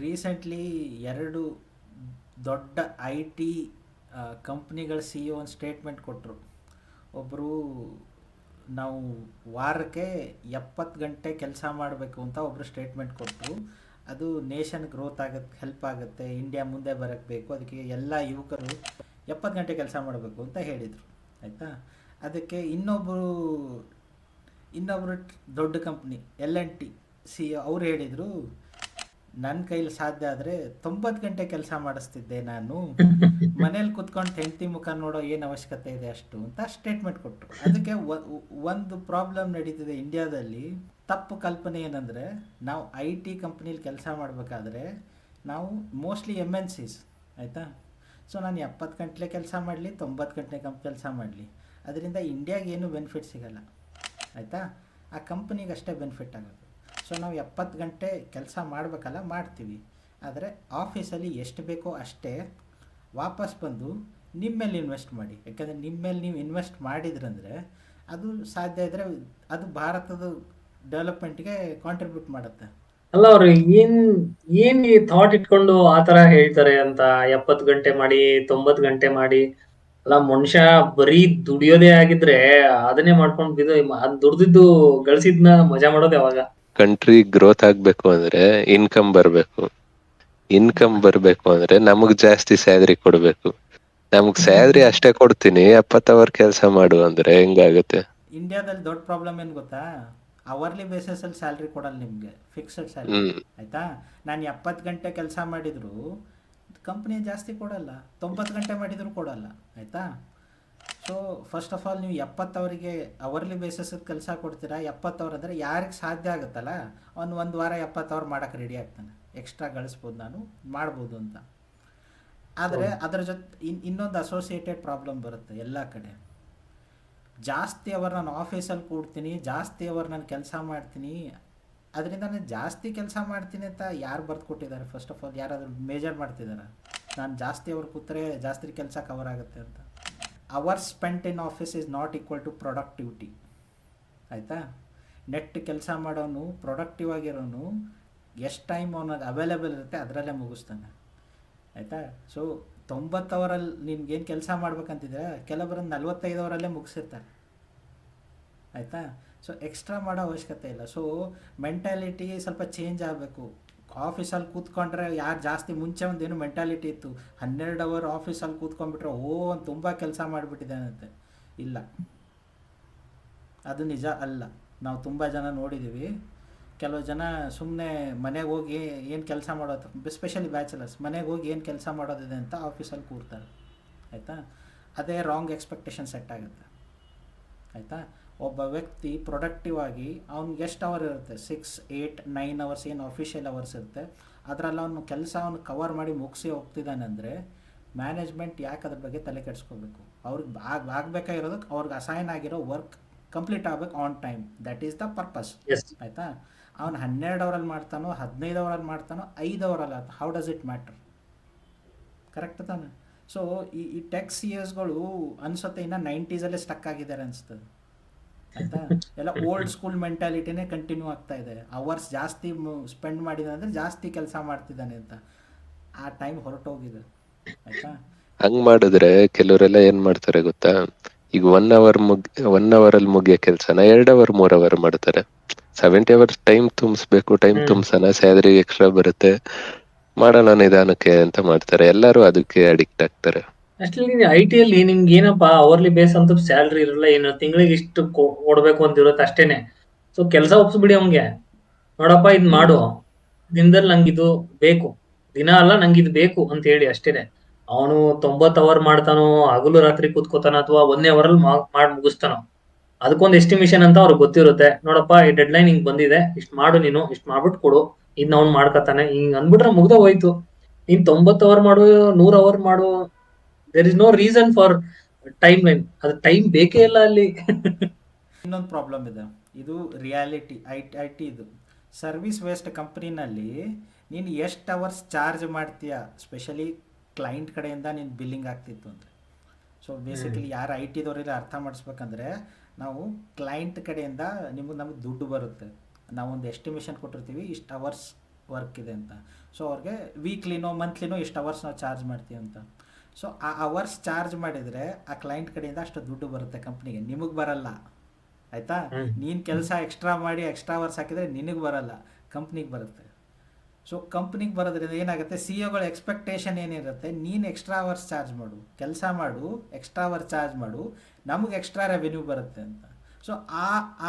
Recently ಎರಡು ದೊಡ್ಡ I T ಕಂಪ್ನಿಗಳ C E ಒಂದು ಸ್ಟೇಟ್ಮೆಂಟ್ ಕೊಟ್ಟರು. ಒಬ್ಬರು ನಾವು ವಾರಕ್ಕೆ 70 ಗಂಟೆ ಕೆಲಸ ಮಾಡಬೇಕು ಅಂತ ಒಬ್ಬರು ಸ್ಟೇಟ್ಮೆಂಟ್ ಕೊಟ್ಟರು. ಅದು ನೇಷನ್ ಗ್ರೋತ್ ಆಗುತ್ತೆ, ಹೆಲ್ಪ್ ಆಗುತ್ತೆ, ಇಂಡಿಯಾ ಮುಂದೆ ಬರೋಕ್ಕೆ ಬೇಕು, ಅದಕ್ಕೆ ಎಲ್ಲ ಯುವಕರು 70 ಗಂಟೆ ಕೆಲಸ ಮಾಡಬೇಕು ಅಂತ ಹೇಳಿದರು. ಆಯಿತಾ. ಅದಕ್ಕೆ ಇನ್ನೊಬ್ಬರು ದೊಡ್ಡ ಕಂಪ್ನಿ L&T ಸಿ ಅವ್ರು ಹೇಳಿದರು, ನನ್ನ ಕೈಲಿ ಸಾಧ್ಯ ಆದರೆ 90 ಗಂಟೆ ಕೆಲಸ ಮಾಡಿಸ್ತಿದ್ದೆ ನಾನು, ಮನೇಲಿ ಕುತ್ಕೊಂಡು ಹೆಂಡತಿ ಮುಖ ನೋಡೋ ಏನು ಅವಶ್ಯಕತೆ ಇದೆ ಅಷ್ಟು ಅಂತ ಸ್ಟೇಟ್ಮೆಂಟ್ ಕೊಟ್ಟರು. ಅದಕ್ಕೆ ಒಂದು ಪ್ರಾಬ್ಲಮ್ ನಡೀತಿದೆ ಇಂಡಿಯಾದಲ್ಲಿ. ತಪ್ಪು ಕಲ್ಪನೆ ಏನಂದರೆ, ನಾವು ಐ ಟಿ ಕಂಪ್ನೀಲಿ ಕೆಲಸ ಮಾಡಬೇಕಾದ್ರೆ ನಾವು ಮೋಸ್ಟ್ಲಿ MNCs, ಆಯಿತಾ. ಸೊ ನಾನು 70 ಗಂಟೆ ಕೆಲಸ ಮಾಡಲಿ, 90 ಗಂಟೆ ಕೆಲಸ ಮಾಡಲಿ, ಅದರಿಂದ ಇಂಡಿಯಾಗೆ ಏನು ಬೆನಿಫಿಟ್ ಸಿಗಲ್ಲ, ಆಯಿತಾ. ಆ ಕಂಪ್ನಿಗೆ ಅಷ್ಟೇ ಬೆನಿಫಿಟ್ ಆಗೋದು. ಸೊ ನಾವು 70 ಗಂಟೆ ಕೆಲಸ ಮಾಡಬೇಕಲ್ಲ, ಮಾಡ್ತೀವಿ. ಆದರೆ ಆಫೀಸಲ್ಲಿ ಎಷ್ಟು ಬೇಕೋ ಅಷ್ಟೇ ವಾಪಸ್ ಬಂದು ನಿಮ್ಮ ಮೇಲೆ ಇನ್ವೆಸ್ಟ್ ಮಾಡಿ. ಯಾಕಂದರೆ ನಿಮ್ಮ ಮೇಲೆ ನೀವು ಇನ್ವೆಸ್ಟ್ ಮಾಡಿದ್ರಂದರೆ ಅದು ಸಾಧ್ಯ ಇದ್ದರೆ ಅದು ಭಾರತದ ಡೆವಲಪ್ಮೆಂಟ್ಗೆ ಕಾಂಟ್ರಿಬ್ಯೂಟ್ ಮಾಡುತ್ತೆ. ಅಲ್ಲ ಅವ್ರು ಏನ್ ಏನ್ ಈ ಥಾಟ್ ಇಟ್ಕೊಂಡು ಆತರ ಹೇಳ್ತಾರೆ ಅಂತ, 70 ಗಂಟೆ ಮಾಡಿ 90 ಗಂಟೆ ಮಾಡಿ. ಅಲ್ಲ ಮನುಷ್ಯ ಬರೀ ದುಡಿಯೋದೇ ಆಗಿದ್ರೆ ಅದನ್ನೇ ಮಾಡ್ಕೊಂಡು ಅದ್ ದುಡ್ದಿದ್ದು ಗಳಿಸಿದ್ನ ಮಜಾ ಮಾಡೋದು ಯಾವಾಗ? ಕಂಟ್ರಿ ಗ್ರೋತ್ ಆಗ್ಬೇಕು ಅಂದ್ರೆ ಇನ್ಕಮ್ ಬರ್ಬೇಕು ಅಂದ್ರೆ ನಮಗ್ ಜಾಸ್ತಿ ಸ್ಯಾಲರಿ ಕೊಡ್ಬೇಕು. ನಮಗ್ ಸ್ಯಾಲರಿ ಅಷ್ಟೇ ಕೊಡ್ತೀನಿ, 70 ಅವರ್ ಕೆಲಸ ಮಾಡು ಅಂದ್ರೆ ಹೆಂಗಾಗುತ್ತೆ? ಇಂಡಿಯಾದಲ್ಲಿ ದೊಡ್ಡ ಪ್ರಾಬ್ಲಮ್ ಏನು ಗೊತ್ತಾ, ಅವರ್ಲಿ ಬೇಸಿಸಲ್ಲಿ ಸ್ಯಾಲ್ರಿ ಕೊಡಲ್ಲ ನಿಮಗೆ, ಫಿಕ್ಸಡ್ ಸ್ಯಾಲ್ರಿ, ಹ್ಮ್ ಆಯಿತಾ. ನಾನು 70 ಗಂಟೆ ಕೆಲಸ ಮಾಡಿದರೂ ಕಂಪ್ನಿ ಜಾಸ್ತಿ ಕೊಡಲ್ಲ, 90 ಗಂಟೆ ಮಾಡಿದರೂ ಕೊಡಲ್ಲ, ಆಯಿತಾ. ಸೊ ಫಸ್ಟ್ ಆಫ್ ಆಲ್ ನೀವು 70 ಅವರಿಗೆ ಅವರ್ಲಿ ಬೇಸಿಸಲ್ಲಿ ಕೆಲಸ ಕೊಡ್ತೀರಾ. 70 ಅವರ್ ಅಂದರೆ ಯಾರಿಗೆ ಸಾಧ್ಯ ಆಗುತ್ತಲ್ಲ, ಒಂದು ವಾರ 70 ಅವರ್ ಮಾಡೋಕ್ಕೆ ರೆಡಿ ಆಗ್ತಾನೆ, ಎಕ್ಸ್ಟ್ರಾ ಗಳಿಸ್ಬೋದು, ನಾನು ಮಾಡ್ಬೋದು ಅಂತ. ಆದರೆ ಅದರ ಜೊತೆ ಇನ್ನೊಂದು ಅಸೋಸಿಯೇಟೆಡ್ ಪ್ರಾಬ್ಲಮ್ ಬರುತ್ತೆ ಎಲ್ಲ ಕಡೆ. ಜಾಸ್ತಿ ಅವರ್ ನಾನು ಆಫೀಸಲ್ಲಿ ಕೂಡ್ತೀನಿ, ಜಾಸ್ತಿ ಅವರ್ ನಾನು ಕೆಲಸ ಮಾಡ್ತೀನಿ, ಅದರಿಂದ ನಾನು ಜಾಸ್ತಿ ಕೆಲಸ ಮಾಡ್ತೀನಿ ಅಂತ ಯಾರು ಬರ್ದು ಕೊಟ್ಟಿದ್ದಾರೆ? ಫಸ್ಟ್ ಆಫ್ ಆಲ್ ಯಾರಾದರೂ ಮೇಜರ್ ಮಾಡ್ತಿದ್ದಾರೆ? ನಾನು ಜಾಸ್ತಿ ಅವರ್ ಕೂತ್ರೆ ಜಾಸ್ತಿ ಕೆಲಸ ಕವರ್ ಆಗುತ್ತೆ ಅಂತ. Hours spent in office is not equal to productivity, ಆಯಿತಾ. ನೆಟ್ ಕೆಲಸ ಮಾಡೋನು, ಪ್ರೊಡಕ್ಟಿವ್ ಆಗಿರೋನು, ಎಷ್ಟು ಟೈಮ್ ಅವನಿಗೆ ಅವೈಲೇಬಲ್ ಇರುತ್ತೆ ಅದರಲ್ಲೇ ಮುಗಿಸ್ತಾನೆ, ಆಯಿತಾ. ಸೊ 90 ಅವರಲ್ಲಿ ನಿನ್ಗೇನು ಕೆಲಸ ಮಾಡ್ಬೇಕಂತಿದ್ರೆ ಕೆಲವೊಬ್ಬರು 45 ಅವರಲ್ಲೇ ಮುಗಿಸಿರ್ತಾರೆ, ಆಯಿತಾ. ಸೊ ಎಕ್ಸ್ಟ್ರಾ ಮಾಡೋ ಅವಶ್ಯಕತೆ ಇಲ್ಲ. ಸೊ ಮೆಂಟ್ಯಾಲಿಟಿ ಸ್ವಲ್ಪ ಚೇಂಜ್ ಆಗಬೇಕು. ಆಫೀಸಲ್ಲಿ ಕೂತ್ಕೊಂಡ್ರೆ ಯಾರು ಜಾಸ್ತಿ, ಮುಂಚೆ ಒಂದೇನು ಮೆಂಟ್ಯಾಲಿಟಿ ಇತ್ತು, 12 ಅವರ್ ಆಫೀಸಲ್ಲಿ ಕೂತ್ಕೊಂಡ್ಬಿಟ್ರೆ ತುಂಬ ಕೆಲಸ ಮಾಡಿಬಿಟ್ಟಿದ್ದಾನಂತೆ. ಇಲ್ಲ, ಅದು ನಿಜ ಅಲ್ಲ. ನಾವು ತುಂಬ ಜನ ನೋಡಿದ್ದೀವಿ. ಕೆಲವು ಜನ ಸುಮ್ಮನೆ ಮನೆಗೆ ಹೋಗಿ ಏನು ಕೆಲಸ ಮಾಡೋದು, ಎಸ್ಪೆಷಲಿ ಬ್ಯಾಚುಲರ್ಸ್, ಮನೆಗೆ ಹೋಗಿ ಏನು ಕೆಲಸ ಮಾಡೋದಿದೆ ಅಂತ ಆಫೀಸಲ್ಲಿ ಕೂರ್ತಾರೆ, ಆಯಿತಾ. ಅದೇ ರಾಂಗ್ ಎಕ್ಸ್ಪೆಕ್ಟೇಷನ್ ಸೆಟ್ ಆಗುತ್ತೆ, ಆಯಿತಾ. ಒಬ್ಬ ವ್ಯಕ್ತಿ ಪ್ರೊಡಕ್ಟಿವ್ ಆಗಿ ಅವ್ನಿಗೆ ಎಷ್ಟು ಅವರ್ ಇರುತ್ತೆ, 6, 8, 9 ಅವರ್ಸ್ ಏನು ಅಫಿಷಿಯಲ್ ಅವರ್ಸ್ ಇರುತ್ತೆ, ಅದರಲ್ಲಿ ಅವನು ಕೆಲಸ ಕವರ್ ಮಾಡಿ ಮುಗಿಸಿ ಹೋಗ್ತಿದ್ದಾನೆ ಅಂದರೆ ಮ್ಯಾನೇಜ್ಮೆಂಟ್ ಯಾಕೆ ಅದ್ರ ಬಗ್ಗೆ ತಲೆ ಕೆಡಿಸ್ಕೋಬೇಕು? ಅವ್ರಿಗೆ ಆಗಬೇಕಾಗಿರೋದಕ್ಕೆ ಅವ್ರಿಗೆ ಅಸೈನ್ ಆಗಿರೋ ವರ್ಕ್ ಕಂಪ್ಲೀಟ್ ಆಗಬೇಕು on time. That is the purpose, yes. ಆಯಿತಾ. ಅವನು 12 ಅವರಲ್ಲಿ ಮಾಡ್ತಾನೋ, 15 ಅವರಲ್ಲಿ ಮಾಡ್ತಾನೋ, 5 ಅವರಲ್ಲಿ, how does it matter? Correct ತಾನೆ? ಸೊ ಈ ಟೆಕ್ ಸಿ ಎಸ್ಗಳು ಅನಿಸುತ್ತೆ ಇನ್ನು 90ಸಲ್ಲೇ ಸ್ಟಕ್ ಆಗಿದ್ದಾರೆ ಅನಿಸ್ತದೆ, ಆಯಿತಾ. ಎಲ್ಲ ಓಲ್ಡ್ ಸ್ಕೂಲ್ ಮೆಂಟ್ಯಾಲಿಟಿನೇ ಕಂಟಿನ್ಯೂ ಆಗ್ತಾ ಇದೆ. ಅವರ್ಸ್ ಜಾಸ್ತಿ ಸ್ಪೆಂಡ್ ಮಾಡಿದ ಅಂದರೆ ಜಾಸ್ತಿ ಕೆಲಸ ಮಾಡ್ತಿದ್ದಾನೆ ಅಂತ. ಆ ಟೈಮ್ ಹೊರಟೋಗಿದೆ, ಆಯಿತಾ. ಹಂಗ್ ಮಾಡಿದ್ರೆ ಕೆಲವರೆಲ್ಲ ಏನ್ ಮಾಡ್ತಾರೆ ಗೊತ್ತಾ? ಈಗ 1 ಅವರ್ ಅಲ್ಲಿ ಮುಗಿಯೋ ಕೆಲ್ಸನ 2 ಅವರ್ 3 ಅವರ್ ಮಾಡ್ತಾರೆ. 70 ಅವರ್ಸ್ ಟೈಮ್ ತುಂಬಿಸ್ಬೇಕು, ಟೈಮ್ ತುಂಬಿಸೋಣ, ಸ್ಯಾಲರಿ ಎಕ್ಸ್ಟ್ರಾ ಬರುತ್ತೆ, ಮಾಡೋಣ ನಿಧಾನಕ್ಕೆ ಅಂತ ಮಾಡ್ತಾರೆ. ಎಲ್ಲರೂ ಅದಕ್ಕೆ ಅಡಿಕ್ಟ್ ಆಗ್ತಾರೆ. ಆಕ್ಚುಲಿ ಐ ಟಿ ಅಲ್ಲಿ ನಿಮ್ಗೆ ಏನಪ್ಪಾ ಅವರ್ಲಿ ಬೇಸ್ ಅಂತ ಸ್ಯಾಲ್ರಿ ಇರಲ್ಲ, ಏನು ತಿಂಗಳಿಗೆ ಇಷ್ಟು ಕೊಡ್ಬೇಕು ಅಂತ ಇರುತ್ತೆ ಅಷ್ಟೇನೆ. ಸೊ ಕೆಲಸ ಒಪ್ಸ್ಬಿಡಿ ಅವ್ನ್ಗೆ, ನೋಡಪ್ಪ ಇದ್ ಮಾಡು, ದಿನದಲ್ಲಿ ನಂಗೆ ಇದು ಬೇಕು, ದಿನ ಅಲ್ಲ ನಂಗೆ ಇದು ಬೇಕು ಅಂತ ಹೇಳಿ ಅಷ್ಟೇನೆ. ಅವನು 90 ಅವರ್ ಮಾಡ್ತಾನೋ, ಹಗಲು ರಾತ್ರಿ ಕೂತ್ಕೋತಾನ, ಅಥವಾ 1 ಅವರಲ್ಲಿ ಮಾಡಿ ಮುಗಿಸ್ತಾನೋ, ಅದಕ್ಕೊಂದು ಎಸ್ಟಿಮೇಷನ್ ಅಂತ ಅವ್ರಿಗೆ ಗೊತ್ತಿರುತ್ತೆ. ನೋಡಪ್ಪ ಈ ಡೆಡ್ ಲೈನ್ ಹಿಂಗ್ ಬಂದಿದೆ, ಇಷ್ಟು ಮಾಡು, ನೀನು ಇಷ್ಟು ಮಾಡ್ಬಿಟ್ಟು ಕೊಡು, ಇದ್ನ ಅವ್ನು ಮಾಡ್ಕೊತಾನೆ, ಹಿಂಗ್ ಅಂದ್ಬಿಟ್ರೆ ಮುಗ್ದ ಹೋಯ್ತು. ನೀನ್ 90 ಅವರ್ ಮಾಡು, 100 ಅವರ್ ಮಾಡು, there is no reason for timeline. ಅದು ಟೈಮ್ ಬೇಕೇ ಇಲ್ಲ ಅಲ್ಲಿ. ಇನ್ನೊಂದು ಪ್ರಾಬ್ಲಮ್ ಇದೆ, ಇದು ರಿಯಾಲಿಟಿ. ಐ ಟಿ ಇದು ಸರ್ವಿಸ್ ವೇಸ್ಟ್ ಕಂಪ್ನಿನಲ್ಲಿ ನೀನು ಎಷ್ಟು ಅವರ್ಸ್ ಚಾರ್ಜ್ ಮಾಡ್ತೀಯಾ, ಸ್ಪೆಷಲಿ ಕ್ಲೈಂಟ್ ಕಡೆಯಿಂದ ನೀನು ಬಿಲ್ಲಿಂಗ್ ಆಗ್ತಿತ್ತು ಅಂದರೆ. ಸೊ ಬೇಸಿಕಲಿ ಯಾರು ಐ ಟಿದವರೆಲ್ಲ ಅರ್ಥ ಮಾಡಿಸ್ಬೇಕಂದ್ರೆ, ನಾವು ಕ್ಲೈಂಟ್ ಕಡೆಯಿಂದ ನಮಗೆ ದುಡ್ಡು ಬರುತ್ತೆ, ನಾವೊಂದು ಎಸ್ಟಿಮೇಷನ್ ಕೊಟ್ಟಿರ್ತೀವಿ, ಇಷ್ಟು ಅವರ್ಸ್ ವರ್ಕ್ ಇದೆ ಅಂತ. ಸೊ ಅವ್ರಿಗೆ ವೀಕ್ಲಿನೋ ಮಂತ್ಲಿನೋ ಇಷ್ಟು ಅವರ್ಸ್ ನಾವು ಚಾರ್ಜ್ ಮಾಡ್ತೀವಿ ಅಂತ. ಸೊ ಆ ಅವರ್ಸ್ ಚಾರ್ಜ್ ಮಾಡಿದರೆ ಆ ಕ್ಲೈಂಟ್ ಕಡೆಯಿಂದ ಅಷ್ಟು ದುಡ್ಡು ಬರುತ್ತೆ ಕಂಪ್ನಿಗೆ, ನಿಮಗೆ ಬರಲ್ಲ. ಆಯಿತಾ? ನೀನು ಕೆಲಸ ಎಕ್ಸ್ಟ್ರಾ ಮಾಡಿ ಎಕ್ಸ್ಟ್ರಾ ಅವರ್ಸ್ ಹಾಕಿದರೆ ನಿನಗೆ ಬರಲ್ಲ, ಕಂಪ್ನಿಗೆ ಬರುತ್ತೆ. ಸೊ ಕಂಪ್ನಿಗೆ ಬರೋದ್ರಿಂದ ಏನಾಗುತ್ತೆ, ಸಿ ಒಗಳ ಎಕ್ಸ್ಪೆಕ್ಟೇಷನ್ ಏನಿರುತ್ತೆ, ನೀನು ಎಕ್ಸ್ಟ್ರಾ ಅವರ್ಸ್ ಚಾರ್ಜ್ ಮಾಡು, ಕೆಲಸ ಮಾಡು, ಎಕ್ಸ್ಟ್ರಾ ಅವರ್ಸ್ ಚಾರ್ಜ್ ಮಾಡು, ನಮಗೆ ಎಕ್ಸ್ಟ್ರಾ ರೆವೆನ್ಯೂ ಬರುತ್ತೆ ಅಂತ. ಸೊ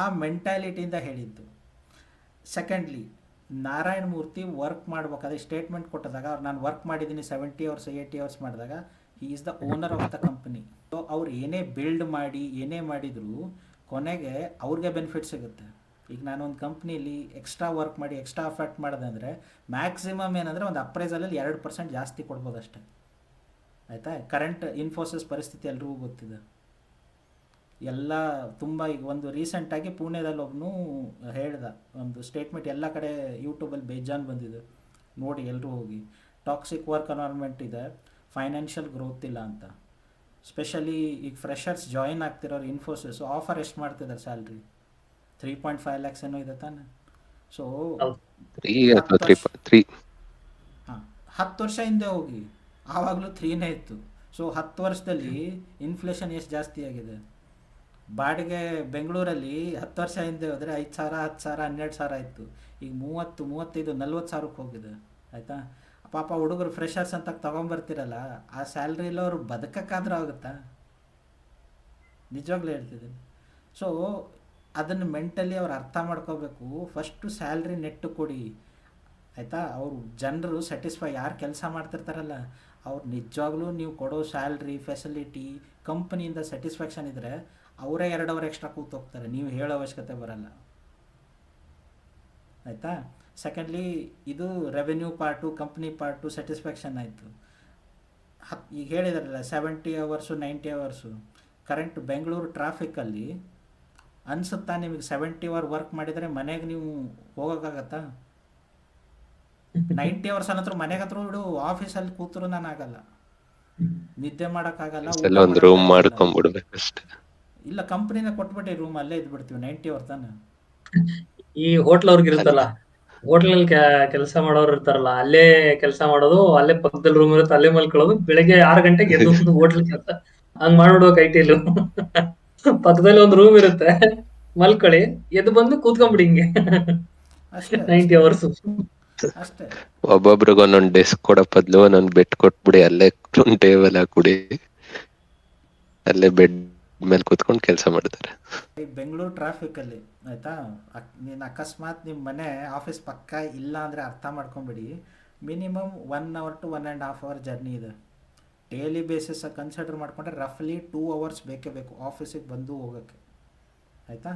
ಆ ಮೆಂಟ್ಯಾಲಿಟಿಯಿಂದ ಹೇಳಿದ್ದು. ಸೆಕೆಂಡ್ಲಿ, ನಾರಾಯಣ ಮೂರ್ತಿ ವರ್ಕ್ ಮಾಡ್ಬೇಕಾದ್ರೆ ಸ್ಟೇಟ್ಮೆಂಟ್ ಕೊಟ್ಟಿದಾಗ ಅವ್ರು ನಾನು ವರ್ಕ್ ಮಾಡಿದ್ದೀನಿ 70 ಅವರ್ಸ್ 80 ಅವರ್ಸ್ ಮಾಡಿದಾಗ he is the owner of the company. So ಅವ್ರು ಏನೇ ಬಿಲ್ಡ್ ಮಾಡಿ ಏನೇ ಮಾಡಿದರೂ ಕೊನೆಗೆ ಅವ್ರಿಗೆ ಬೆನಿಫಿಟ್ ಸಿಗುತ್ತೆ. ಈಗ ನಾನು ಒಂದು ಕಂಪ್ನೀಲಿ ಎಕ್ಸ್ಟ್ರಾ ವರ್ಕ್ ಮಾಡಿ ಎಕ್ಸ್ಟ್ರಾ ಅಫೆಕ್ಟ್ ಮಾಡಿದೆ ಅಂದರೆ ಮ್ಯಾಕ್ಸಿಮಮ್ ಏನಂದರೆ ಒಂದು ಅಪ್ರೈಸಲಲ್ಲಿ 2% ಜಾಸ್ತಿ ಕೊಡ್ಬೋದು ಅಷ್ಟೇ. ಆಯಿತಾ? ಕರೆಂಟ್ ಇನ್ಫೋಸಿಸ್ ಪರಿಸ್ಥಿತಿ ಎಲ್ರಿಗೂ ಗೊತ್ತಿದೆ. ಎಲ್ಲ ತುಂಬ ಈಗ ಒಂದು ರೀಸೆಂಟಾಗಿ ಪುಣೆದಲ್ಲಿ ಒಬ್ಬನು ಹೇಳ್ದ ಒಂದು ಸ್ಟೇಟ್ಮೆಂಟ್, ಎಲ್ಲ ಕಡೆ ಯೂಟ್ಯೂಬಲ್ಲಿ ಬೇಜಾನ್ ಬಂದಿದೆ, ನೋಡಿ ಎಲ್ಲರೂ ಹೋಗಿ. ಟಾಕ್ಸಿಕ್ ವರ್ಕ್ ಎನ್ವೈರ್ಮೆಂಟ್ ಇದೆ, ಫೈನಾನ್ಷಿಯಲ್ ಗ್ರೋತ್ ಇಲ್ಲ ಅಂತ. ಸ್ಪೆಷಲಿ ಈಗ ಫ್ರೆಷರ್ಸ್ ಜಾಯಿನ್ ಆಗ್ತಿರೋರು ಇನ್ಫೋಸಿಸ್ ಆಫರ್ ಎಷ್ಟು ಮಾಡ್ತಿದ್ದಾರೆ ಸ್ಯಾಲ್ರಿ, 3.5 lakhs ಏನೋ ಇದೆ ತಾನೆ. ಸೊ 3 ಹಾಂ, 10 ವರ್ಷ ಹಿಂದೆ ಹೋಗಿ ಆವಾಗಲೂ 3ನೇ ಇತ್ತು. ಸೊ 10 ವರ್ಷದಲ್ಲಿ ಇನ್ಫ್ಲೇಷನ್ ಎಷ್ಟು ಜಾಸ್ತಿ ಆಗಿದೆ. ಬಾಡಿಗೆ ಬೆಂಗಳೂರಲ್ಲಿ 10 ವರ್ಷ ಹಿಂದೆ ಹೋದರೆ 5,000 10,000 12,000 ಇತ್ತು, ಈಗ 30 35 40 ಸಾವಿರಕ್ಕೆ ಹೋಗಿದೆ. ಆಯಿತಾ? ಪಾಪ ಹುಡುಗರು ಫ್ರೆಷರ್ಸ್ ಅಂತ ತೊಗೊಂಬರ್ತಿರಲ್ಲ, ಆ ಸ್ಯಾಲ್ರಿಲಿ ಅವರು ಬದುಕಕ್ಕಾದ್ರೂ ಆಗುತ್ತಾ? ನಿಜವಾಗ್ಲೂ ಹೇಳ್ತಿದ್ದೀನಿ. ಸೊ ಅದನ್ನು ಮೆಂಟಲಿ ಅವ್ರು ಅರ್ಥ ಮಾಡ್ಕೋಬೇಕು. ಫಸ್ಟು ಸ್ಯಾಲ್ರಿ ನೆಟ್ಟು ಕೊಡಿ. ಆಯಿತಾ? ಅವರು ಜನರು ಸ್ಯಾಟಿಸ್ಫೈ, ಯಾರು ಕೆಲಸ ಮಾಡ್ತಿರ್ತಾರಲ್ಲ ಅವ್ರು ನಿಜವಾಗ್ಲೂ ನೀವು ಕೊಡೋ ಸ್ಯಾಲ್ರಿ ಫೆಸಿಲಿಟಿ ಕಂಪ್ನಿಯಿಂದ ಸ್ಯಾಟಿಸ್ಫ್ಯಾಕ್ಷನ್ ಇದ್ದರೆ ಅವರೇ 2 ಅವರ್ ಎಕ್ಸ್ಟ್ರಾ ಕೂತೋಗ್ತಾರೆ, ನೀವು ಹೇಳೋ ಅವಶ್ಯಕತೆ ಬರಲ್ಲ. ಆಯಿತಾ? ಸೆಕೆಂಡ್ಲಿ, ಇದು revenue part company part satisfaction ಆಯಿತು. ಈಗ ಹೇಳಿದಾರಲ್ಲ 70 ಅವರ್ಸು 90 ಅವರ್ಸು. ಕರೆಂಟ್ ಬೆಂಗಳೂರು ಟ್ರಾಫಿಕಲ್ಲಿ ಅನಿಸುತ್ತಾ ನಿಮಗೆ 70 ಅವರ್ ವರ್ಕ್ ಮಾಡಿದರೆ ಮನೆಗೆ ನೀವು ಹೋಗೋಕ್ಕಾಗತ್ತಾ? 90 ಅವರ್ಸ್ ಅನ್ನತ್ರ ಮನೆಗೆ ಹತ್ರ ಬಿಡು, ಆಫೀಸಲ್ಲಿ ಕೂತರು ನಾನು ಆಗಲ್ಲ, ನಿದ್ದೆ ಮಾಡೋಕ್ಕಾಗಲ್ಲ, ಊಟ ಒಂದು ರೂಮ್ ಮಾಡೋಕ್ಕಾಗಲ್ಲ. ಮಾಡ್ಕೊಂಡ್ಬಿಡ್ಬೇಕಷ್ಟೇ. ಇಲ್ಲ, ಕಂಪ್ನಿನ ಕೊಟ್ಬಿಟ್ಟು ರೂಮ್ ಅಲ್ಲೇ ಇದ್ಬಿಡ್ತೀವಿ 90 ಅವರ್ ತಾನೆ. ಈ ಹೋಟ್ಲ್ ಅವ್ರಿಗೆ ಇರುತ್ತಲ್ಲ, ಹೋಟ್ಲಲ್ಲಿ ಕೆಲಸ ಮಾಡೋರು ಇರ್ತಾರಲ್ಲ, ಅಲ್ಲೇ ಕೆಲಸ ಮಾಡೋದು, ಅಲ್ಲೇ ಪಕ್ಕದಲ್ಲಿ ರೂಮ್ ಇರುತ್ತೆ, ಅಲ್ಲೇ ಮಲ್ಕೊಳ್ಳೋದು, ಬೆಳಗ್ಗೆ 6 ಗಂಟೆಗೆ ಎದ್ದು ಹೋಟ್ಲ್ ಕೆಲಸ ಹಂಗ್ ಮಾಡ್ಬಿಡ್ಬೇಕು. ಐಟಿಲು ಪಕ್ಕದಲ್ಲಿ ಒಂದು ರೂಮ್ ಇರುತ್ತೆ, ಮಲ್ಕೊಳ್ಳಿ, ಎದ್ದು ಬಂದು ಕೂತ್ಕೊಂಡ್ಬಿಡಿ ಹಿಂಗೆ ಅಷ್ಟೇ 90 ಅವರ್ಸ್. ಅಷ್ಟೇ. ಒಬ್ಬೊಬ್ರಿಗೆ ಒಂದೊಂದು ಡೆಸ್ಕ್ ಕೊಡೋ ಬದಲು ಒಂದೊಂದು ಬೆಡ್ ಕೊಟ್ಬಿಡಿ, ಅಲ್ಲೇ ಒಂದು ಟೇಬಲ್ ಹಾಕ್ಬಿಡಿ, ಅಲ್ಲೇ ಬೆಡ್ ಮೇಲೆ ಕೂತ್ಕೊಂಡು ಕೆಲಸ ಮಾಡ್ತಾರೆ. ಈ ಬೆಂಗಳೂರು ಟ್ರಾಫಿಕಲ್ಲಿ ಆಯಿತಾ, ನೀನು ಅಕಸ್ಮಾತ್ ನಿಮ್ಮ ಮನೆ ಆಫೀಸ್ ಪಕ್ಕ ಇಲ್ಲ ಅಂದರೆ ಅರ್ಥ ಮಾಡ್ಕೊಂಬಿಡಿ, minimum 1 hour to 1.5 hour journey ಇದೆ. ಡೈಲಿ ಬೇಸಿಸ್ ಕನ್ಸಿಡರ್ ಮಾಡಿಕೊಂಡ್ರೆ ರಫ್ಲಿ 2 hours ಬೇಕೇ ಬೇಕು ಆಫೀಸಿಗೆ ಬಂದು ಹೋಗೋಕ್ಕೆ. ಆಯಿತಾ?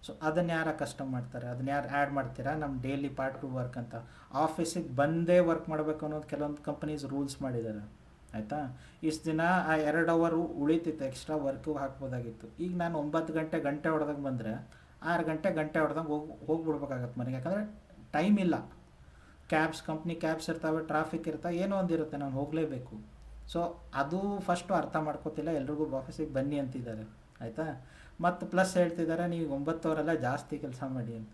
ಸೊ ಅದನ್ನು ಯಾರು ಕಸ್ಟಮ್ ಮಾಡ್ತಾರೆ, ಅದನ್ನ ಯಾರು ಆ್ಯಡ್ ಮಾಡ್ತೀರಾ ನಮ್ಮ ಡೈಲಿ ಪಾರ್ಟ್ ಟು ವರ್ಕ್ ಅಂತ. ಆಫೀಸಿಗೆ ಬಂದೇ ವರ್ಕ್ ಮಾಡಬೇಕು ಅನ್ನೋದು ಕೆಲವೊಂದು ಕಂಪನೀಸ್ ರೂಲ್ಸ್ ಮಾಡಿದ್ದಾರೆ. ಆಯಿತಾ? ಇಷ್ಟು ದಿನ ಆ 2 ಅವರ್ ಉಳಿತಿತ್ತು, ಎಕ್ಸ್ಟ್ರಾ ವರ್ಕು ಹಾಕ್ಬೋದಾಗಿತ್ತು. ಈಗ ನಾನು 9 ಗಂಟೆ ಹೊಡೆದಂಗೆ ಬಂದರೆ 6 ಗಂಟೆ ಹೊಡೆದಂಗೆ ಹೋಗ್ಬಿಡ್ಬೇಕಾಗತ್ತೆ ಮನೆಗೆ, ಯಾಕಂದರೆ ಟೈಮ್ ಇಲ್ಲ. ಕಂಪ್ನಿ ಕ್ಯಾಬ್ಸ್ ಇರ್ತಾವೆ, ಟ್ರಾಫಿಕ್ ಇರ್ತಾವೆ, ಏನೋ ಒಂದು ಇರುತ್ತೆ, ನಾನು ಹೋಗಲೇಬೇಕು. ಸೊ ಅದು ಫಸ್ಟು ಅರ್ಥ ಮಾಡ್ಕೋತಿಲ್ಲ, ಎಲ್ರಿಗೂ ಆಫೀಸಿಗೆ ಬನ್ನಿ ಅಂತಿದ್ದಾರೆ. ಆಯಿತಾ? ಮತ್ತು ಪ್ಲಸ್ ಹೇಳ್ತಿದ್ದಾರೆ ನೀವು 9 ಅವರೆಲ್ಲ ಜಾಸ್ತಿ ಕೆಲಸ ಮಾಡಿ ಅಂತ.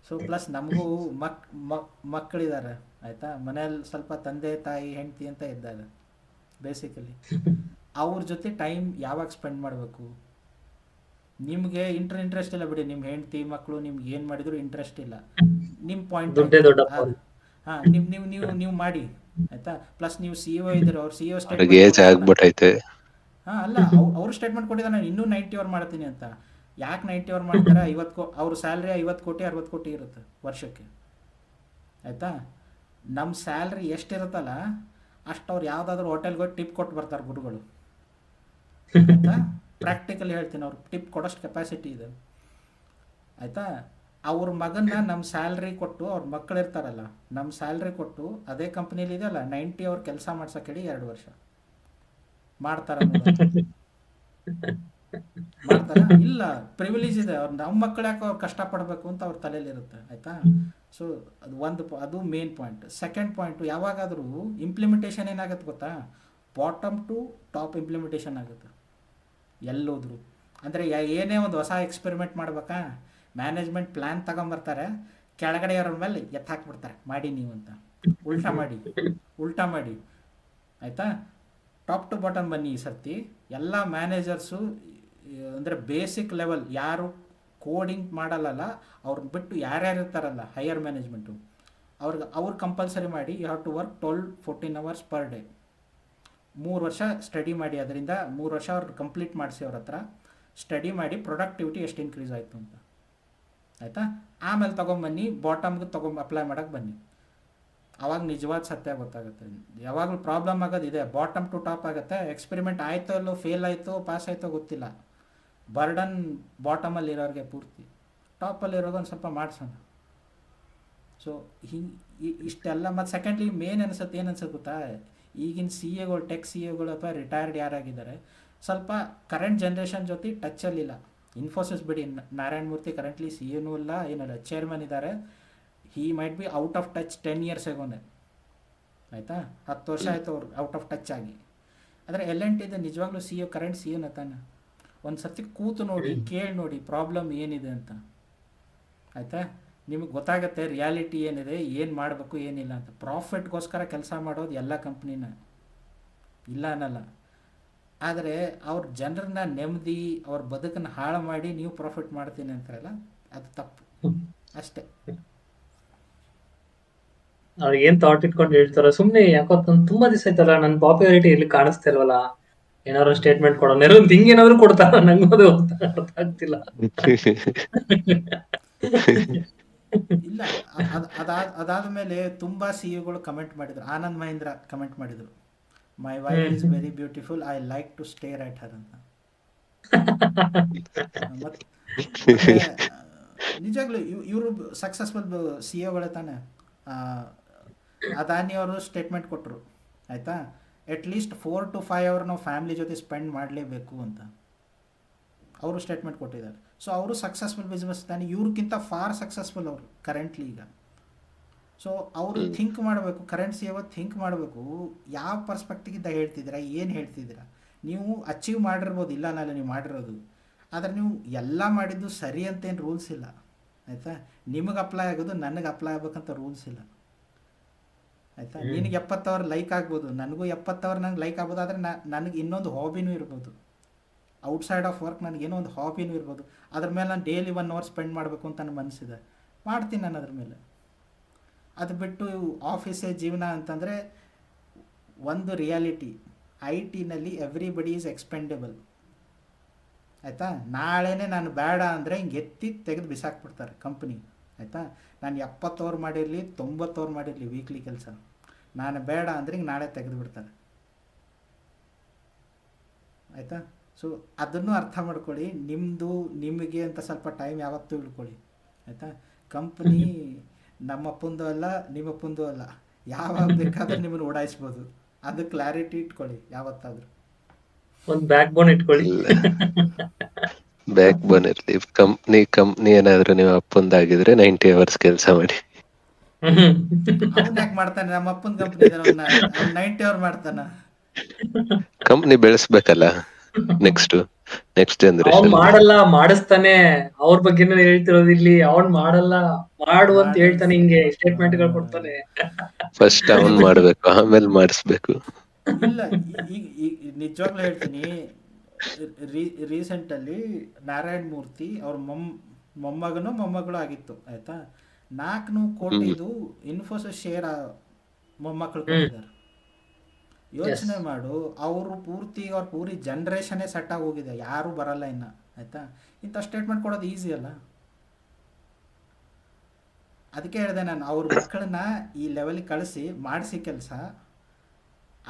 ಸೊ ಪ್ಲಸ್ ನಮಗೂ ಮಕ್ಕಳಿದ್ದಾರೆ. ಆಯಿತಾ? ಮನೇಲಿ ಸ್ವಲ್ಪ ತಂದೆ ತಾಯಿ ಹೆಂಡತಿ ಅಂತ ಇದ್ದಾರೆ. ಬೇಸಿಕಲಿ ಅವ್ರ ಜೊತೆ ಟೈಮ್ ಯಾವಾಗ ಸ್ಪೆಂಡ್ ಮಾಡಬೇಕು? ನಿಮಗೆ ಇಂಟ್ರೆಸ್ಟ್ ಇಲ್ಲ ಬಿಡಿ, ನಿಮ್ಮ ಹೆಂಡತಿ ಮಕ್ಕಳು ನಿಮ್ಗೆ ಏನು ಮಾಡಿದ್ರು ಇಂಟ್ರೆಸ್ಟ್ ಇಲ್ಲ, ನಿಮ್ಮ ಪಾಯಿಂಟ್ ಹಾಂ, ನೀವು ಮಾಡಿ. ಆಯಿತಾ? ಪ್ಲಸ್ ನೀವು CEO ಇದ್ದೀರ, ಅವ್ರು CEO ಏಜ್ ಆಗ್ಬಿಟ್ಟೈತೆ. ಹಾಂ, ಅಲ್ಲ ಅವ್ರು ಸ್ಟೇಟ್ಮೆಂಟ್ ಕೊಟ್ಟಿದ್ದಾರೆ ನಾನು ಇನ್ನೂ 90 ಅವರ್ ಮಾಡ್ತೀನಿ ಅಂತ. ಯಾಕೆ 90 ಅವರ್ ಮಾಡ್ತಾರೆ? ಅವ್ರ ಸ್ಯಾಲ್ರಿ 50 ಕೋಟಿ 60 ಕೋಟಿ ಇರುತ್ತೆ ವರ್ಷಕ್ಕೆ. ಆಯಿತಾ? ನಮ್ಮ ಸ್ಯಾಲ್ರಿ ಎಷ್ಟಿರುತ್ತಲ್ಲ ಅಷ್ಟು ಅವ್ರು ಯಾವುದಾದ್ರೂ ಹೋಟೆಲ್ಗೆ ಹೋಗಿ ಟಿಪ್ ಕೊಟ್ಟು ಬರ್ತಾರೆ ಗುರುಗಳು. ಆಯಿತಾ? ಪ್ರಾಕ್ಟಿಕಲಿ ಹೇಳ್ತೀನಿ, ಅವ್ರು ಟಿಪ್ ಕೊಡೋಷ್ಟು ಕೆಪಾಸಿಟಿ ಇದೆ. ಆಯಿತಾ? ಅವ್ರ ಮಗನ್ನ ನಮ್ಮ ಸ್ಯಾಲ್ರಿ ಕೊಟ್ಟು, ಅವ್ರ ಮಕ್ಕಳು ಇರ್ತಾರಲ್ಲ, ನಮ್ಮ ಸ್ಯಾಲ್ರಿ ಕೊಟ್ಟು ಅದೇ ಕಂಪ್ನೀಲಿ ಇದೆಯಲ್ಲ 90 ಅವರ್ ಕೆಲಸ ಮಾಡ್ಸೋಕೆ ಹೇಳಿ 2 ವರ್ಷ ಮಾಡ್ತಾರ? ಇಲ್ಲ, ಪ್ರಿವಿಲೇಜ್ ಇದೆ. ಅವ್ರು ನಮ್ಮ ಮಕ್ಕಳು ಯಾಕೆ ಅವ್ರು ಕಷ್ಟಪಡಬೇಕು ಅಂತ ಅವ್ರ ತಲೆಯಲ್ಲಿರುತ್ತೆ. ಆಯಿತಾ? ಸೊ ಅದು ಮೇನ್ ಪಾಯಿಂಟ್. ಸೆಕೆಂಡ್ ಪಾಯಿಂಟು, ಯಾವಾಗಾದರೂ ಇಂಪ್ಲಿಮೆಂಟೇಷನ್ ಏನಾಗುತ್ತೆ ಗೊತ್ತಾ, ಬಾಟಮ್ ಟು ಟಾಪ್ ಇಂಪ್ಲಿಮೆಂಟೇಷನ್ ಆಗುತ್ತೆ ಎಲ್ಲೋದ್ರು. ಅಂದರೆ ಏನೇ ಒಂದು ಹೊಸ ಎಕ್ಸ್ಪೆರಿಮೆಂಟ್ ಮಾಡ್ಬೇಕಾ, ಮ್ಯಾನೇಜ್ಮೆಂಟ್ ಪ್ಲ್ಯಾನ್ ತಗೊಂಬರ್ತಾರೆ, ಕೆಳಗಡೆ ಇರೋರ ಮೇಲೆ ಎತ್ತು ಹಾಕ್ಬಿಡ್ತಾರೆ ಮಾಡಿ ನೀವು ಅಂತ. ಉಲ್ಟಾ ಮಾಡಿ, ಉಲ್ಟಾ ಮಾಡಿ, ಆಯಿತಾ. ಟಾಪ್ ಟು ಬಾಟಮ್ ಬನ್ನಿ ಈ ಸರ್ತಿ. ಎಲ್ಲ ಮ್ಯಾನೇಜರ್ಸು ಅಂದರೆ ಬೇಸಿಕ್ ಲೆವೆಲ್ ಯಾರು ಕೋಡಿಂಗ್ ಮಾಡಲ್ಲ ಅವ್ರನ್ನ ಬಿಟ್ಟು ಯಾರ್ಯಾರು ಇರ್ತಾರಲ್ಲ ಹೈಯರ್ ಮ್ಯಾನೇಜ್ಮೆಂಟು ಅವ್ರು ಕಂಪಲ್ಸರಿ ಮಾಡಿ you have to work 12-14 hours per day. 3 ವರ್ಷ ಸ್ಟಡಿ ಮಾಡಿ, ಅದರಿಂದ 3 ವರ್ಷ ಅವ್ರು ಕಂಪ್ಲೀಟ್ ಮಾಡಿಸಿ ಅವ್ರ ಹತ್ರ ಸ್ಟಡಿ ಮಾಡಿ ಪ್ರೊಡಕ್ಟಿವಿಟಿ ಎಷ್ಟು ಇನ್ಕ್ರೀಸ್ ಆಯಿತು ಅಂತ, ಆಯಿತಾ. ಆಮೇಲೆ ತೊಗೊಂಬನ್ನಿ ಬಾಟಮ್ಗೆ ಅಪ್ಲೈ ಮಾಡೋಕ್ಕೆ ಬನ್ನಿ. ಆವಾಗ ನಿಜವಾದ ಸತ್ಯ ಗೊತ್ತಾಗುತ್ತೆ. ಯಾವಾಗಲೂ ಪ್ರಾಬ್ಲಮ್ ಆಗೋದಿದೆ, ಬಾಟಮ್ ಟು ಟಾಪ್ ಆಗುತ್ತೆ. ಎಕ್ಸ್ಪೆರಿಮೆಂಟ್ ಆಯಿತೋ ಇಲ್ಲೋ, ಫೇಲ್ ಆಯಿತೋ ಪಾಸ್ ಆಯಿತೋ ಗೊತ್ತಿಲ್ಲ, ಬರ್ಡನ್ ಬಾಟಮಲ್ಲಿ ಇರೋರಿಗೆ ಪೂರ್ತಿ, ಟಾಪಲ್ಲಿರೋದು ಒಂದು ಸ್ವಲ್ಪ ಮಾಡಿಸೋಣ. ಸೊ ಹಿಂಗೆ ಇಷ್ಟೆಲ್ಲ. ಮತ್ತು ಸೆಕೆಂಡ್ಲಿ ಮೇನ್ ಅನ್ಸುತ್ತೆ, ಏನು ಅನ್ಸುತ್ತೆ ಗೊತ್ತಾ, ಈಗಿನ ಸಿ ಎಗಳು, ಟೆಕ್ ಸಿ ಎಗಳು ಅಥವಾ ರಿಟೈರ್ಡ್ ಯಾರಾಗಿದ್ದಾರೆ ಸ್ವಲ್ಪ ಕರೆಂಟ್ ಜನ್ರೇಷನ್ ಜೊತೆ ಟಚ್ಚಲ್ಲಿಲ್ಲ. ಇನ್ಫೋಸಿಸ್ ಬಿಡಿ, ನಾರಾಯಣ ಮೂರ್ತಿ ಕರೆಂಟ್ಲಿ ಸಿ ಎನೂ ಇಲ್ಲ, ಏನಲ್ಲ ಚೇರ್ಮನ್ ಇದ್ದಾರೆ. He might be out of touch 10 years ಆಗೋನೆ, ಆಯಿತಾ. 10 ವರ್ಷ ಆಯಿತು ಅವ್ರು ಔಟ್ ಆಫ್ ಟಚ್ ಆಗಿ. ಆದರೆ L&Tದು ನಿಜವಾಗ್ಲೂ ಸಿ ಎ, ಕರೆಂಟ್ ಸಿ ಎನ ತಾನೆ, ಒಂದು ಸರ್ತಿ ಕೂತು ನೋಡಿ, ಕೇಳಿ ನೋಡಿ ಪ್ರಾಬ್ಲಮ್ ಏನಿದೆ ಅಂತ, ಆಯಿತಾ. ನಿಮಗೆ ಗೊತ್ತಾಗುತ್ತೆ ರಿಯಾಲಿಟಿ ಏನಿದೆ, ಏನು ಮಾಡಬೇಕು ಏನಿಲ್ಲ ಅಂತ. ಪ್ರಾಫಿಟ್ಗೋಸ್ಕರ ಕೆಲಸ ಮಾಡೋದು ಎಲ್ಲ ಕಂಪ್ನಿನ, ಇಲ್ಲ ಅನ್ನಲ್ಲ. ಆದರೆ ಅವ್ರ ಜನರನ್ನ ನೆಮ್ಮದಿ, ಅವ್ರ ಬದುಕನ್ನು ಹಾಳು ಮಾಡಿ ನೀವು ಪ್ರಾಫಿಟ್ ಮಾಡ್ತೀನಿ ಅಂತಾರಲ್ಲ, ಅದು ತಪ್ಪು ಅಷ್ಟೇ. ಅವ್ರಿಗೆ ಏನ್ ಥಾಟ್ ಇಟ್ಕೊಂಡು ಹೇಳ್ತಾರ, ಸುಮ್ನೆ ಯಾಕೋ ತುಂಬಾ ದಿವಸ ಆಯ್ತಲ್ಲ ನನ್ನ ಪಾಪ್ಯುಲಾರಿಟಿ ಇಲ್ಲಿ ಕಾಣಿಸ್ತಾ ಇಲ್ವಲ್ಲ, ಏನಾದ್ರು ಸ್ಟೇಟ್ಮೆಂಟ್ ಕೊಡೋಣ, ಒಂದು ಹಿಂಗೇನಾದ್ರು ಕೊಡ್ತಾರ, ನಂಗೆ ಅದು ಅರ್ಥ ಆಗ್ತಿಲ್ಲ. ಇಲ್ಲ, ಅದಾದ ಮೇಲೆ ತುಂಬ ಸಿ ಎಗಳು ಕಮೆಂಟ್ ಮಾಡಿದ್ರು. ಆನಂದ್ ಮಹೀಂದ್ರ ಕಮೆಂಟ್ ಮಾಡಿದರು, my wife is very beautiful, I like to stare at her ಅಂತ. ಮತ್ತೆ ನಿಜವಾಗ್ಲೂ ಇವರು ಸಕ್ಸಸ್ಫುಲ್ ಸಿ ಎಗಳೇ ತಾನೆ. ಅದಾನಿ ಅವರು ಸ್ಟೇಟ್ಮೆಂಟ್ ಕೊಟ್ಟರು, ಆಯಿತಾ, ಅಟ್ಲೀಸ್ಟ್ 4 to 5 hour ನಾವು ಫ್ಯಾಮಿಲಿ ಜೊತೆ ಸ್ಪೆಂಡ್ ಮಾಡಲೇಬೇಕು ಅಂತ ಅವರು ಸ್ಟೇಟ್ಮೆಂಟ್ ಕೊಟ್ಟಿದ್ದಾರೆ. ಸೊ ಅವರು ಸಕ್ಸಸ್ಫುಲ್ ಬಿಸ್ನೆಸ್ ತಾನೆ, ಇವ್ರಿಗಿಂತ ಫಾರ್ ಸಕ್ಸಸ್ಫುಲ್ ಅವರು ಕರೆಂಟ್ಲಿ ಈಗ. ಸೊ ಅವರು ಥಿಂಕ್ ಮಾಡಬೇಕು, ಕರೆಂಟ್ ಸಿ ಎ ಥಿಂಕ್ ಮಾಡಬೇಕು, ಯಾವ ಪರ್ಸ್ಪೆಕ್ಟಿವಿಂದ ಹೇಳ್ತಿದ್ದೀರಾ, ಏನು ಹೇಳ್ತಿದ್ದೀರಾ. ನೀವು ಅಚೀವ್ ಮಾಡಿರ್ಬೋದು, ಇಲ್ಲ ಅನ್ನಲ್ಲ ನೀವು ಮಾಡಿರೋದು, ಆದರೆ ನೀವು ಎಲ್ಲ ಮಾಡಿದ್ದು ಸರಿ ಅಂತೇನು ರೂಲ್ಸ್ ಇಲ್ಲ, ಆಯಿತಾ. ನಿಮಗೆ ಅಪ್ಲೈ ಆಗೋದು ನನಗೆ ಅಪ್ಲೈ ಆಗ್ಬೇಕಂತ ರೂಲ್ಸ್ ಇಲ್ಲ, ಆಯಿತಾ. ನಿನಗೆ 70 hour ಲೈಕ್ ಆಗ್ಬೋದು, ನನಗೂ 70 hour ನಂಗೆ ಲೈಕ್ ಆಗ್ಬೋದು, ಆದರೆ ನನಗೆ ಇನ್ನೊಂದು ಹಾಬಿನೂ ಇರ್ಬೋದು, ಔಟ್ಸೈಡ್ ಆಫ್ ವರ್ಕ್ ನನಗೇನೋ ಒಂದು ಹಾಬಿನೂ ಇರ್ಬೋದು. ಅದ್ರ ಮೇಲೆ ನಾನು ಡೈಲಿ 1 hour ಸ್ಪೆಂಡ್ ಮಾಡಬೇಕು ಅಂತ ನನ್ನ ಮನಸ್ಸಿದೆ, ಮಾಡ್ತೀನಿ ನಾನು ಅದ್ರ ಮೇಲೆ. ಅದು ಬಿಟ್ಟು ಆಫೀಸೇ ಜೀವನ ಅಂತಂದರೆ ಒಂದು ರಿಯಾಲಿಟಿ, ಐ ಟಿನಲ್ಲಿ ಎವ್ರಿಬಡಿ ಈಸ್ ಎಕ್ಸ್ಪೆಂಡೆಬಲ್, ಆಯಿತಾ. ನಾಳೆನೇ ನಾನು ಬೇಡ ಅಂದರೆ ಹಿಂಗೆ ಎತ್ತಿ ತೆಗೆದು ಬಿಸಾಕ್ಬಿಡ್ತಾರೆ ಕಂಪ್ನಿ, ಆಯಿತಾ. ನಾನು 70 hour ಮಾಡಿರಲಿ 90 hour ಮಾಡಿರಲಿ ವೀಕ್ಲಿ ಕೆಲಸ, ನಾನು ಬೇಡ ಅಂದರೆ ಹಿಂಗೆ ನಾಳೆ ತೆಗೆದು ಬಿಡ್ತಾರೆ, ಆಯಿತಾ. ಸೊ ಅದನ್ನು ಅರ್ಥ ಮಾಡ್ಕೊಳ್ಳಿ, ನಿಮಗೆ ಅಂತ ಸ್ವಲ್ಪ ಟೈಮ್ ಯಾವತ್ತೂ ಇಳ್ಕೊಳ್ಳಿ, ಆಯಿತಾ. ಕಂಪ್ನಿ ನಮ್ಮಪ್ಪಂದು ಅಲ್ಲ, ನಿಮ್ಮಪ್ಪಂದು ಅಲ್ಲ, ಯಾವಾಗ ಬೇಕಾದ್ರೆ ನಿಮ್ಮನ್ನು ಓಡಾಯಿಸ್ಬೋದು, ಅದು ಕ್ಲಾರಿಟಿ ಇಟ್ಕೊಳ್ಳಿ ಯಾವತ್ತಾದರೂ. ಒಂದು ಬ್ಯಾಕ್ ಬೋನ್ ಇಟ್ಕೊಳ್ಳಿ. ಬ್ಯಾಕ್ ಬೋನ್ ಇರ್ಲಿ. ಕಂಪ್ನಿ ಏನಾದ್ರು ನೀವು ಅಪ್ಪಂದಾಗಿದ್ರೆ 90 hours ಕೆಲಸ ಮಾಡಿ. ಅವ್ನು ಯಾಕೆ ಮಾಡ್ತಾನೆ, ನಮ್ಮ ಅಪ್ಪನ ಕಂಪ್ನಿ 90 hour ಮಾಡ್ತಾನ. ಕಂಪ್ನಿ ಬೆಳೆಸ್ಬೇಕಲ್ಲ, ನೆಕ್ಸ್ಟ್ ಅವ್ನ್ ಜನರೇಷನ್. ಮಾಡಲ್ಲ, ಮಾಡಿಸ್ತಾನೆ. ಅವ್ರ ಬಗ್ಗೆನೇ ಹೇಳ್ತಿರೋದು ಇಲ್ಲಿ. ಅವ್ನ್ ಮಾಡಲ್ಲ, ಮಾಡು ಅಂತ ಹೇಳ್ತಾನೆ, ಹಿಂಗೆ ಸ್ಟೇಟ್ಮೆಂಟ್ ಗಳು ಕೊಡ್ತಾನೆ. ಫಸ್ಟ್ ಅವನ್ ಮಾಡ್ಬೇಕು, ಆಮೇಲೆ ಮಾಡಿಸ್ಬೇಕು. ಇಲ್ಲ, ಈಗ ನಿಜವಾಗ್ಲೂ ಹೇಳ್ತೀನಿ, ರೀಸೆಂಟಲ್ಲಿ ನಾರಾಯಣ್ ಮೂರ್ತಿ ಅವ್ರ ಮೊಮ್ಮಗಳು ಆಗಿತ್ತು, ಆಯಿತಾ. 400 ಕೋಟಿದು ಇನ್ಫೋಸಿಸ್ ಶೇರ್ ಮೊಮ್ಮಕ್ಕಳು ಕೊಟ್ಟಿದ್ದಾರೆ. ಯೋಚನೆ ಮಾಡು, ಅವರು ಪೂರಿ ಜನ್ರೇಷನ್ನೇ ಸೆಟ್ ಆಗಿ ಹೋಗಿದೆ, ಯಾರೂ ಬರಲ್ಲ ಇನ್ನು, ಆಯಿತಾ. ಇಂಥ ಸ್ಟೇಟ್ಮೆಂಟ್ ಕೊಡೋದು ಈಸಿ ಅಲ್ಲ. ಅದಕ್ಕೆ ಹೇಳಿದೆ ನಾನು, ಅವ್ರ ಮಕ್ಕಳನ್ನ ಈ ಲೆವೆಲಿಗೆ ಕಳಿಸಿ ಮಾಡಿಸಿ ಕೆಲಸ.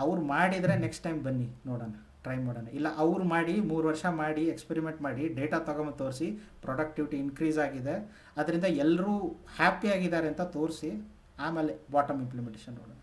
ಅವ್ರು ಮಾಡಿದರೆ ನೆಕ್ಸ್ಟ್ ಟೈಮ್ ಬನ್ನಿ ನೋಡೋಣ, ಟ್ರೈ ಮಾಡೋಣ. ಇಲ್ಲ ಅವ್ರು ಮಾಡಿ 3 ವರ್ಷ ಮಾಡಿ ಎಕ್ಸ್ಪೆರಿಮೆಂಟ್ ಮಾಡಿ ಡೇಟಾ ತೊಗೊಂಬಂದು ತೋರಿಸಿ ಪ್ರೊಡಕ್ಟಿವಿಟಿ ಇನ್ಕ್ರೀಸ್ ಆಗಿದೆ, ಅದರಿಂದ ಎಲ್ಲರೂ ಹ್ಯಾಪಿಯಾಗಿದ್ದಾರೆ ಅಂತ ತೋರಿಸಿ ಆಮೇಲೆ ಬಾಟಮ್ ಇಂಪ್ಲಿಮೆಂಟೇಷನ್ ನೋಡೋಣ.